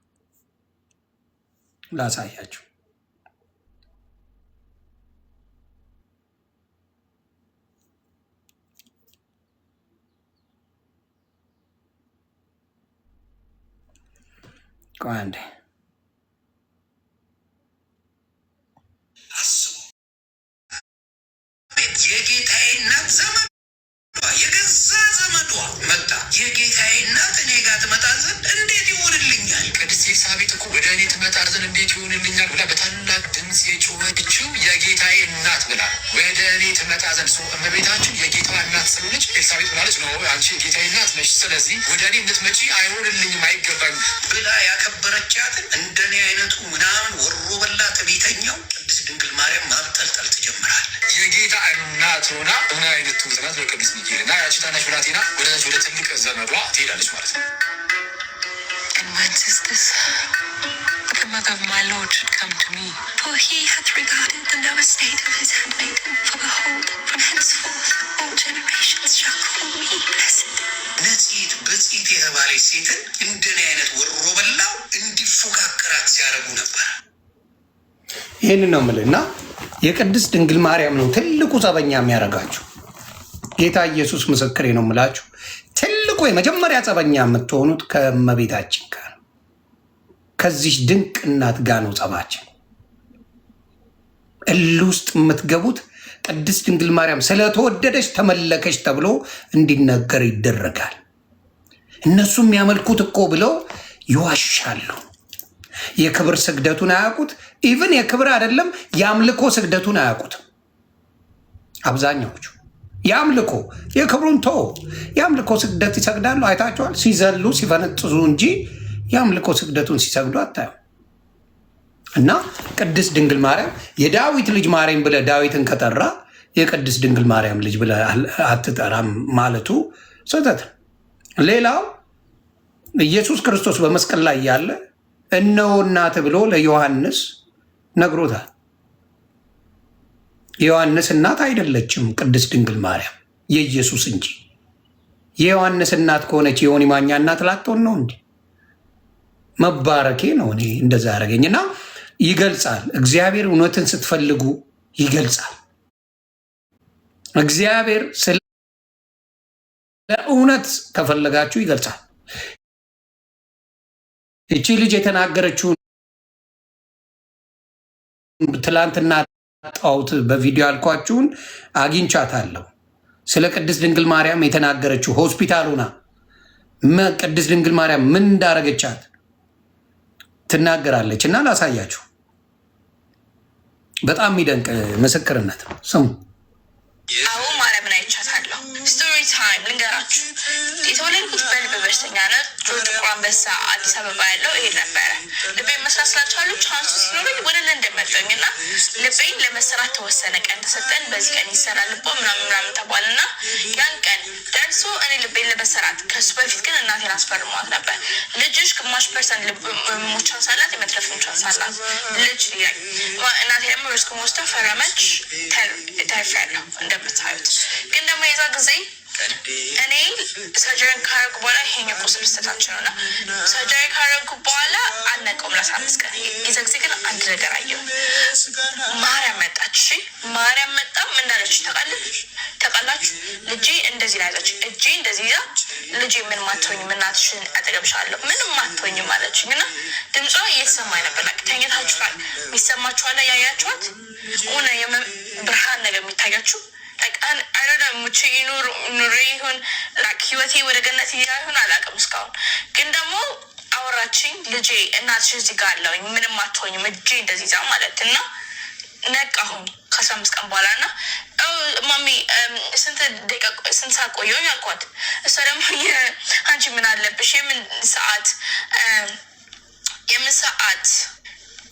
ላሳያችሁ። ቆይ አንዴ። መጣ። የጌታዬ እናት እኔ ጋር ትመጣ ዘንድ እንዴት ይሆንልኛል? ቅድስት ኤልሳቤጥ እኮ ወደ እኔ ትመጣ ዘንድ እንዴት ይሆንልኛል ብላ በታላቅ ድምፅ የጮኸችው የጌታዬ እናት ብላ ወደ እኔ ትመጣ ዘንድ ሰው እመቤታችን የጌታዋ እናት ስለሆነች ኤልሳቤጥ ማለት ነው አንቺ የጌታዬ እናት ነሽ፣ ስለዚህ ወደ እኔ እንድትመጪ አይሆንልኝም አይገባኝም ብላ ያከበረቻትን እንደኔ አይነቱ ምናምን ወሮ በላ ትዕቢተኛው ቅድስት ድንግል ማርያም ማብጠልጠል ትጀምራለች። የጌታ እናት ሆና ምን አይነት ትውት ናት በቅዱስ ሚካኤል እና ያቺ ታናሽ ብላቴና ወደ ትልቅ ዘመዷ ትሄዳለች ማለት ነው። And whence is this? The mother of my Lord should come to me. For he hath regarded the low estate of his handmaiden. For behold, from henceforth all generations shall call me blessed. ነጽት በጽት የተባለች ሴትን እንደኔ አይነት ወሮ በላው እንዲፎካከራት ሲያደርጉ ነበር። ይህን ነው የምልህ እና የቅድስት ድንግል ማርያም ነው ትልቁ ጸበኛ የሚያደርጋችሁ። ጌታ ኢየሱስ ምስክሬ ነው የምላችሁ። ትልቁ የመጀመሪያ ጸበኛ የምትሆኑት ከእመቤታችን ጋር ነው። ከዚህ ድንቅ እናት ጋር ነው ጸባችን። እልህ ውስጥ የምትገቡት ቅድስት ድንግል ማርያም ስለተወደደች ተመለከች ተብሎ እንዲነገር ይደረጋል። እነሱ የሚያመልኩት እኮ ብለው ይዋሻሉ። የክብር ስግደቱን አያውቁት። ኢቭን የክብር አይደለም የአምልኮ ስግደቱን አያውቁትም አብዛኛዎቹ። የአምልኮ የክብሩን ተው፣ የአምልኮ ስግደት ይሰግዳሉ። አይታቸዋል ሲዘሉ ሲፈነጥዙ እንጂ የአምልኮ ስግደቱን ሲሰግዱ አታዩ። እና ቅድስት ድንግል ማርያም የዳዊት ልጅ ማርያም ብለህ ዳዊትን ከጠራ የቅድስት ድንግል ማርያም ልጅ ብለህ አትጠራም ማለቱ ስህተት። ሌላው ኢየሱስ ክርስቶስ በመስቀል ላይ ያለ እነሆ እናት ብሎ ለዮሐንስ ነግሮታል። የዮሐንስ እናት አይደለችም ቅድስት ድንግል ማርያም የኢየሱስ እንጂ። የዮሐንስ እናት ከሆነች የዮኒ ማኛ እናት ላትሆን ነው እንጂ። መባረኬ ነው እኔ እንደዛ ያደረገኝና ይገልጻል። እግዚአብሔር እውነትን ስትፈልጉ ይገልጻል። እግዚአብሔር ስለ እውነት ከፈለጋችሁ ይገልጻል። እቺ ልጅ የተናገረችውን ትላንትና ጣውት በቪዲዮ ያልኳችሁን አግኝቻታለሁ። ስለ ቅድስት ድንግል ማርያም የተናገረችው ሆስፒታሉና ቅድስት ድንግል ማርያም ምን እንዳረገቻት ትናገራለች እና ላሳያችሁ። በጣም የሚደንቅ ምስክርነት ነው። ስሙ። አዎ ማርያምን አይቻታለሁ። ስቶሪ ታይም ልንገራችሁ። የተወለድኩት በልብ በሽተኛ ነው። ጆርጅ ጥቁር አንበሳ አዲስ አበባ ያለው ይሄድ ነበረ። ልቤን መስራት ስላልቻሉ ቻንሱ ሲኖረኝ ወደ ለንደን መጣሁኝ እና ልቤን ለመሰራት ተወሰነ ቀን ተሰጠን። በዚህ ቀን ይሰራ ልቦ ምናምን ተባልና ያን ቀን ደርሶ እኔ ልቤን ለመሰራት ከሱ በፊት ግን እናቴን አስፈርሟት ነበር። ልጅሽ ግማሽ ፐርሰንት ልብ ሞቻን ሳላት የመትረፍን ቻንስ አላት ልጅ ሊያኝ እናቴ ደግሞ ርስክ ወስዳ ፈረመች። ተርፌያለሁ እንደምታዩት። ግን ደግሞ የዛ ጊዜ እኔ ሰርጀሪን ካረጉ በኋላ ይሄኛው ቁስል ስተታችን ነው እና ሰርጀሪ ካረጉ በኋላ አልነቀውም ለ15 ቀን። የዛ ጊዜ ግን አንድ ነገር አየሁ። ማርያም መጣች። ማርያም መጣ። ምን እንዳለች ታውቃላችሁ? ልጄ እንደዚህ ናለች። እጄ እንደዚህ ይዛ ልጄ ምን ማትሆኝም እናትሽን አጠገብሻለሁ ምንም ማትሆኝም አለችኝ እና ድምጿ እየተሰማኝ ነበር። ተኝታችኋል የሚሰማችኋል ያያችኋት ሆነ ብርሃን ነገር የሚታያችሁ ሙቼ ኑሬ ይሁን ህይወቴ ወደ ገነት ይሁን አላውቅም። እስካሁን ግን ደግሞ አወራችኝ። ልጄ እናትሽ እዚህ ጋር አለውኝ ምንም አትሆኝም እጄ እንደዚህ ዛ ማለት እና ነቃሁኝ ከ15 ቀን በኋላ እና ማሚ ስንት ሰዓት ቆየሁኝ አልኳት። እሷ ደግሞ አንቺ ምን አለብሽ የምን ሰዓት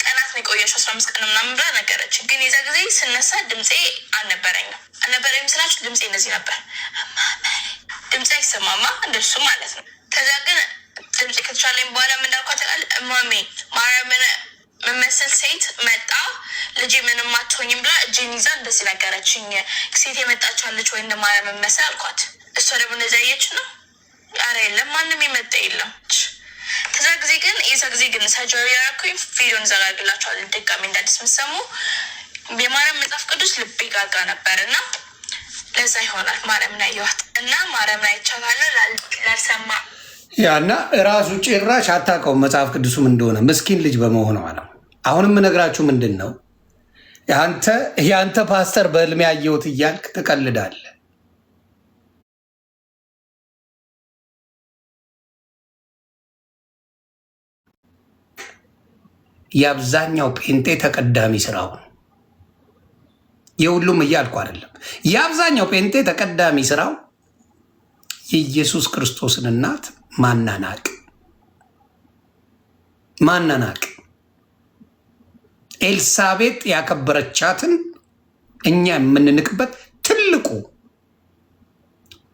ቀናት ነው የቆየሽው 15 ቀን ምናምን ብላ ነገረች። ግን የዛ ጊዜ ስነሳ ድምፄ አልነበረኝም ስላችሁ ድምፄ እንደዚህ ነበር። ድምፄ አይሰማማ እንደሱ ማለት ነው። ከዛ ግን ድምፄ ከተቻለኝ በኋላ ምን እንዳልኳት እማሜ ማርያምን መመስል ሴት መጣ ልጄ ምንም አትሆኝም ብላ እጄን ይዛ እንደዚህ ነገረችኝ። ሴት የመጣችኋለች ወይ እንደማርያም መመሰል አልኳት። እሷ ደግሞ እንደዚህ አየች ነው። ኧረ የለም ማንም የመጣ የለም። ከዛ ጊዜ ግን የዛ ጊዜ ግን ሰርጀሪ ያደረኩኝ ቪዲዮን ዘጋግላችኋል ድጋሚ እንዳዲስ ምሰሙ የማርያም መጽሐፍ ቅዱስ ልቤ ጋጋ ነበር እና ለዛ ይሆናል ማርያምን አየኋት እና ማርያምን አይቻታለሁ ላልሰማ ያና ራሱ ጭራሽ አታውቀውም መጽሐፍ ቅዱስም እንደሆነ ምስኪን ልጅ በመሆኗ ነው። አሁንም የምነግራችሁ ምንድን ነው ያንተ ፓስተር በህልሜ ያየሁት እያልክ ትቀልዳለህ። የአብዛኛው ጴንጤ ተቀዳሚ ስራው ነው። የሁሉም እያልኩ አይደለም። የአብዛኛው ጴንጤ ተቀዳሚ ስራው የኢየሱስ ክርስቶስን እናት ማናናቅ ኤልሳቤጥ ያከበረቻትን እኛ የምንንቅበት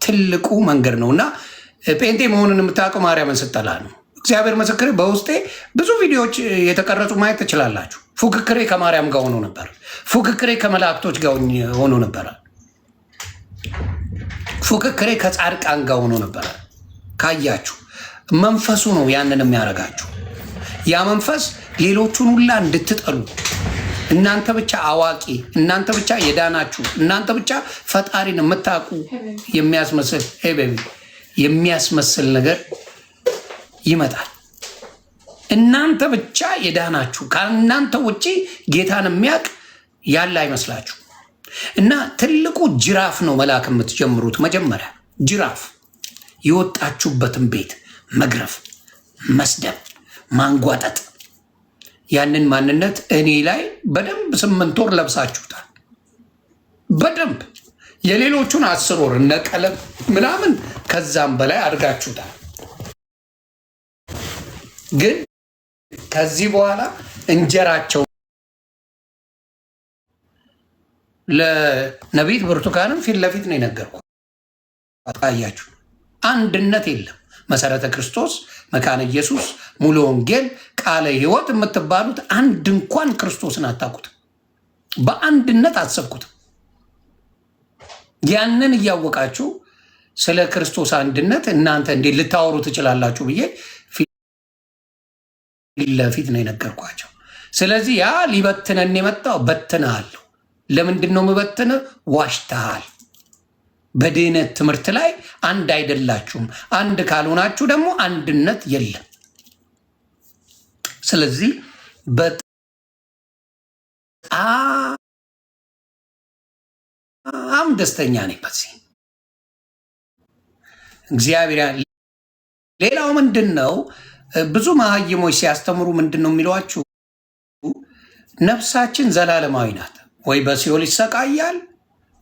ትልቁ መንገድ ነው። እና ጴንጤ መሆኑን የምታውቀው ማርያምን ስጠላ ነው። እግዚአብሔር ምስክሬ፣ በውስጤ ብዙ ቪዲዮዎች የተቀረጹ ማየት ትችላላችሁ። ፉክክሬ ከማርያም ጋር ሆኖ ነበር። ፉክክሬ ከመላእክቶች ጋር ሆኖ ነበረ። ፉክክሬ ከጻድቃን ጋር ሆኖ ነበረ። ካያችሁ መንፈሱ ነው ያንን የሚያደርጋችሁ። ያ መንፈስ ሌሎቹን ሁላ እንድትጠሉ፣ እናንተ ብቻ አዋቂ፣ እናንተ ብቻ የዳናችሁ፣ እናንተ ብቻ ፈጣሪን የምታውቁ የሚያስመስል ነገር ይመጣል። እናንተ ብቻ የዳናችሁ፣ ከእናንተ ውጭ ጌታን የሚያውቅ ያለ አይመስላችሁ። እና ትልቁ ጅራፍ ነው መላክ የምትጀምሩት። መጀመሪያ ጅራፍ የወጣችሁበትን ቤት መግረፍ፣ መስደብ፣ ማንጓጠጥ። ያንን ማንነት እኔ ላይ በደንብ 8 ወር ለብሳችሁታል። በደንብ የሌሎቹን 10 ወር እነ ቀለም ምናምን ከዛም በላይ አድርጋችሁታል። ግን ከዚህ በኋላ እንጀራቸው ለነቢት ብርቱካንም ፊት ለፊት ነው የነገርኩ። አያችሁ፣ አንድነት የለም። መሰረተ ክርስቶስ፣ መካነ ኢየሱስ፣ ሙሉ ወንጌል፣ ቃለ ሕይወት የምትባሉት አንድ እንኳን ክርስቶስን አታውቁትም። በአንድነት አትሰብኩትም። ያንን እያወቃችሁ ስለ ክርስቶስ አንድነት እናንተ እንዴት ልታወሩ ትችላላችሁ ብዬ ፊት ለፊት ነው የነገርኳቸው። ስለዚህ ያ ሊበትነን የመጣው በትነሃለሁ። ለምንድን ነው የምበትን? ዋሽተሃል። በድህነት ትምህርት ላይ አንድ አይደላችሁም። አንድ ካልሆናችሁ ደግሞ አንድነት የለም። ስለዚህ በጣም ደስተኛ ነኝ በዚህ እግዚአብሔር። ሌላው ምንድን ነው ብዙ መሀይሞች ሲያስተምሩ ምንድን ነው የሚሏችሁ? ነፍሳችን ዘላለማዊ ናት። ወይ በሲኦል ይሰቃያል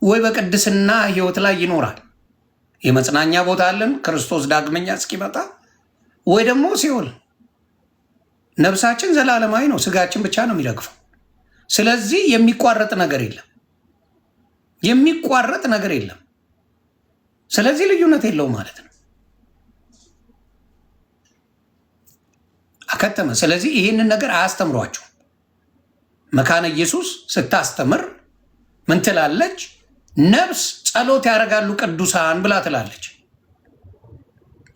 ወይ በቅድስና ህይወት ላይ ይኖራል። የመጽናኛ ቦታ አለን ክርስቶስ ዳግመኛ እስኪመጣ፣ ወይ ደግሞ ሲኦል። ነፍሳችን ዘላለማዊ ነው፣ ስጋችን ብቻ ነው የሚረግፈው። ስለዚህ የሚቋረጥ ነገር የለም። ስለዚህ ልዩነት የለው ማለት ነው። አከተመ። ስለዚህ ይህንን ነገር አያስተምሯቸው። መካነ ኢየሱስ ስታስተምር ምን ትላለች? ነፍስ ጸሎት ያደርጋሉ ቅዱሳን ብላ ትላለች።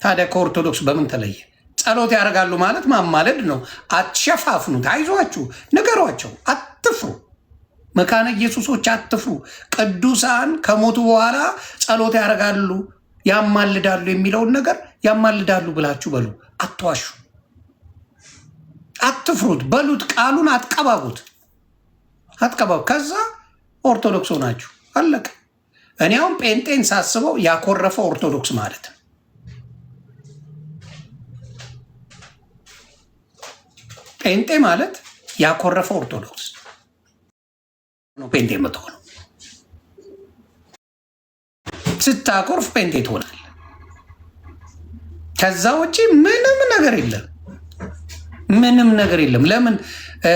ታዲያ ከኦርቶዶክስ በምን ተለየ? ጸሎት ያደርጋሉ ማለት ማማለድ ነው። አትሸፋፍኑት፣ አይዟችሁ፣ ንገሯቸው፣ አትፍሩ። መካነ ኢየሱሶች አትፍሩ። ቅዱሳን ከሞቱ በኋላ ጸሎት ያደርጋሉ፣ ያማልዳሉ የሚለውን ነገር ያማልዳሉ ብላችሁ በሉ። አትዋሹ፣ አትፍሩት፣ በሉት። ቃሉን አትቀባቡት። ከዛ ኦርቶዶክስ ሆናችሁ አለቀ። እኔ አሁን ጴንጤን ሳስበው ያኮረፈ ኦርቶዶክስ ማለት ነው። ጴንጤ ማለት ያኮረፈ ኦርቶዶክስ ነው። ጴንጤ የምትሆነው ስታኮርፍ ጴንጤ ትሆናል። ከዛ ውጭ ምንም ነገር የለም። ለምን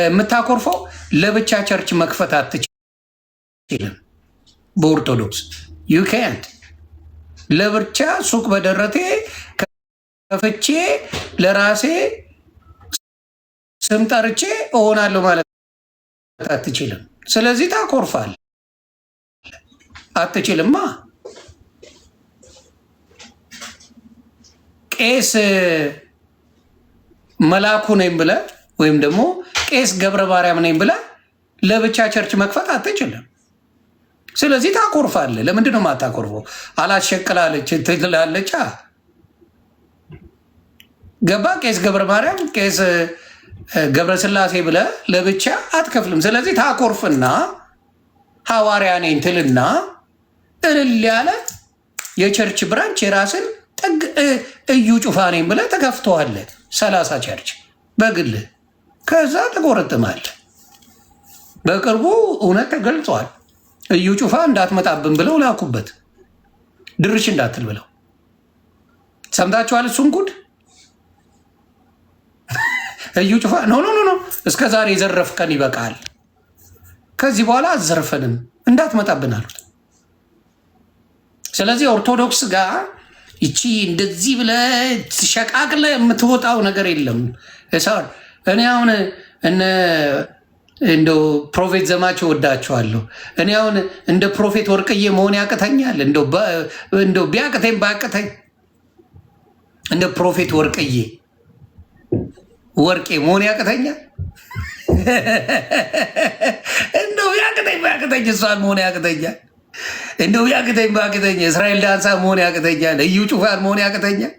የምታኮርፈው? ለብቻ ቸርች መክፈት አትችልም። በኦርቶዶክስ ዩካንት ለብቻ ሱቅ በደረቴ ከፍቼ ለራሴ ስም ጠርቼ እሆናለሁ ማለት አትችልም። ስለዚህ ታኮርፋል። አትችልማ። ቄስ መላኩ ነኝ ብለ ወይም ደግሞ ቄስ ገብረ ማርያም ነኝ ብለ ለብቻ ቸርች መክፈት አትችልም። ስለዚህ ታኮርፋለህ። ለምንድን ነው የማታኮርፈው? አላሸቅላለች ትላለች። ገባ? ቄስ ገብረ ማርያም፣ ቄስ ገብረ ስላሴ ብለ ለብቻ አትከፍልም። ስለዚህ ታኮርፍና ሐዋርያ ነኝ ትልና እልል ያለ የቸርች ብራንች የራስን ጥግ እዩ ጩፋ ነኝ ብለ ተከፍተዋለ 30 ቸርች በግልህ። ከዛ ትቆረጥማል። በቅርቡ እውነት ተገልጿል። እዩ ጩፋ እንዳትመጣብን ብለው ላኩበት፣ ድርሽ እንዳትል ብለው። ሰምታችኋል? እሱን ጉድ እዩ ጩፋ ኖ እስከ ዛሬ የዘረፍከን ይበቃል፣ ከዚህ በኋላ አዘርፈንም እንዳትመጣብን አሉት። ስለዚህ ኦርቶዶክስ ጋር ይቺ እንደዚህ ብለህ ሸቃቅለ የምትወጣው ነገር የለም። እኔ አሁን እንደው ፕሮፌት ዘማቸው ወዳቸዋለሁ። እኔ አሁን እንደ ፕሮፌት ወርቅዬ መሆን ያቅተኛል? እንደው ቢያቅተኝ ባቅተኝ እንደ ፕሮፌት ወርቅዬ ወርቄ መሆን ያቅተኛል? እንደው ቢያቅተኝ ባቅተኝ እሷን መሆን ያቅተኛል? እንደው ቢያቅተኝ ባቅተኝ እስራኤል ዳንሳ መሆን ያቅተኛል? እዩ ጩፋን መሆን ያቅተኛል?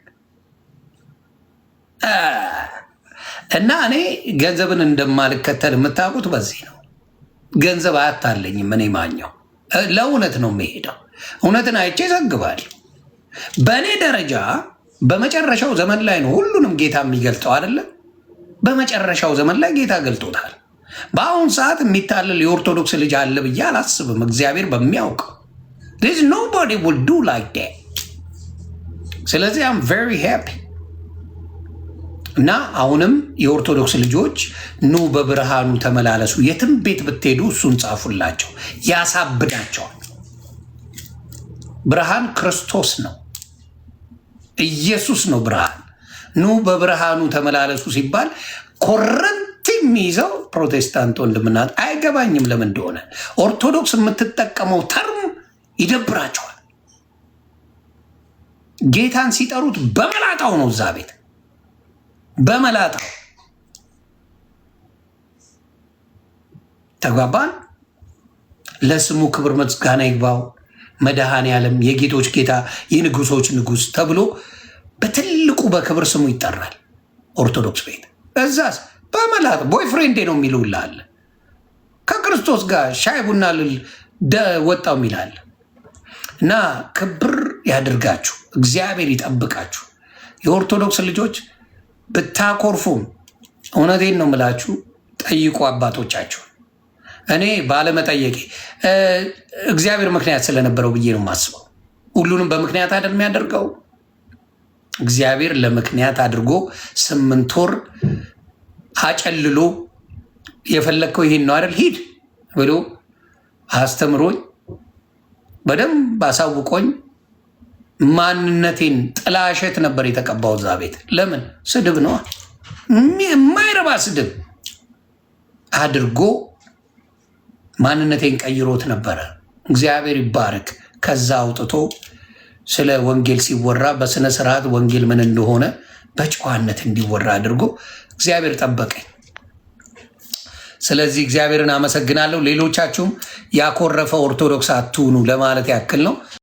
እና እኔ ገንዘብን እንደማልከተል የምታውቁት በዚህ ነው። ገንዘብ አያታለኝም። እኔ ማኛው ለእውነት ነው የሚሄደው። እውነትን አይቼ ዘግባለሁ። በእኔ ደረጃ በመጨረሻው ዘመን ላይ ነው ሁሉንም ጌታ የሚገልጠው አይደለም። በመጨረሻው ዘመን ላይ ጌታ ገልጦታል። በአሁን ሰዓት የሚታለል የኦርቶዶክስ ልጅ አለ ብዬ አላስብም። እግዚአብሔር በሚያውቀው ኖቦዲ ውል ዱ ላይክ ዳት። ስለዚህ አም ቬሪ ሃፒ እና አሁንም የኦርቶዶክስ ልጆች ኑ በብርሃኑ ተመላለሱ። የትም ቤት ብትሄዱ እሱን ጻፉላቸው፣ ያሳብዳቸዋል። ብርሃን ክርስቶስ ነው፣ ኢየሱስ ነው ብርሃን። ኑ በብርሃኑ ተመላለሱ ሲባል ኮረንቲ የሚይዘው ፕሮቴስታንት ወንድምናት አይገባኝም ለምን እንደሆነ። ኦርቶዶክስ የምትጠቀመው ተርም ይደብራቸዋል። ጌታን ሲጠሩት በመላጣው ነው እዛ ቤት በመላጣው። ተግባባን? ለስሙ ክብር ምስጋና ይግባው። መድኃኔ ዓለም የጌቶች ጌታ የንጉሶች ንጉስ ተብሎ በትልቁ በክብር ስሙ ይጠራል ኦርቶዶክስ ቤት። እዛስ በመላጥ ቦይፍሬንዴ ነው የሚሉላል። ከክርስቶስ ጋር ሻይ ቡና ልል ወጣው የሚላል። እና ክብር ያድርጋችሁ፣ እግዚአብሔር ይጠብቃችሁ። የኦርቶዶክስ ልጆች ብታኮርፉም እውነቴን ነው የምላችሁ፣ ጠይቁ አባቶቻችሁ። እኔ ባለመጠየቄ እግዚአብሔር ምክንያት ስለነበረው ብዬ ነው የማስበው። ሁሉንም በምክንያት አይደል የሚያደርገው። እግዚአብሔር ለምክንያት አድርጎ 8 ወር አጨልሎ የፈለግከው ይሄን ነው አይደል ሂድ ብሎ አስተምሮኝ በደንብ አሳውቆኝ ማንነቴን ጥላሸት ነበር የተቀባው እዛ ቤት። ለምን? ስድብ ነዋ፣ የማይረባ ስድብ አድርጎ ማንነቴን ቀይሮት ነበረ። እግዚአብሔር ይባረክ። ከዛ አውጥቶ ስለ ወንጌል ሲወራ በስነ ስርዓት ወንጌል ምን እንደሆነ በጨዋነት እንዲወራ አድርጎ እግዚአብሔር ጠበቀኝ። ስለዚህ እግዚአብሔርን አመሰግናለሁ። ሌሎቻችሁም ያኮረፈ ኦርቶዶክስ አትሁኑ ለማለት ያክል ነው።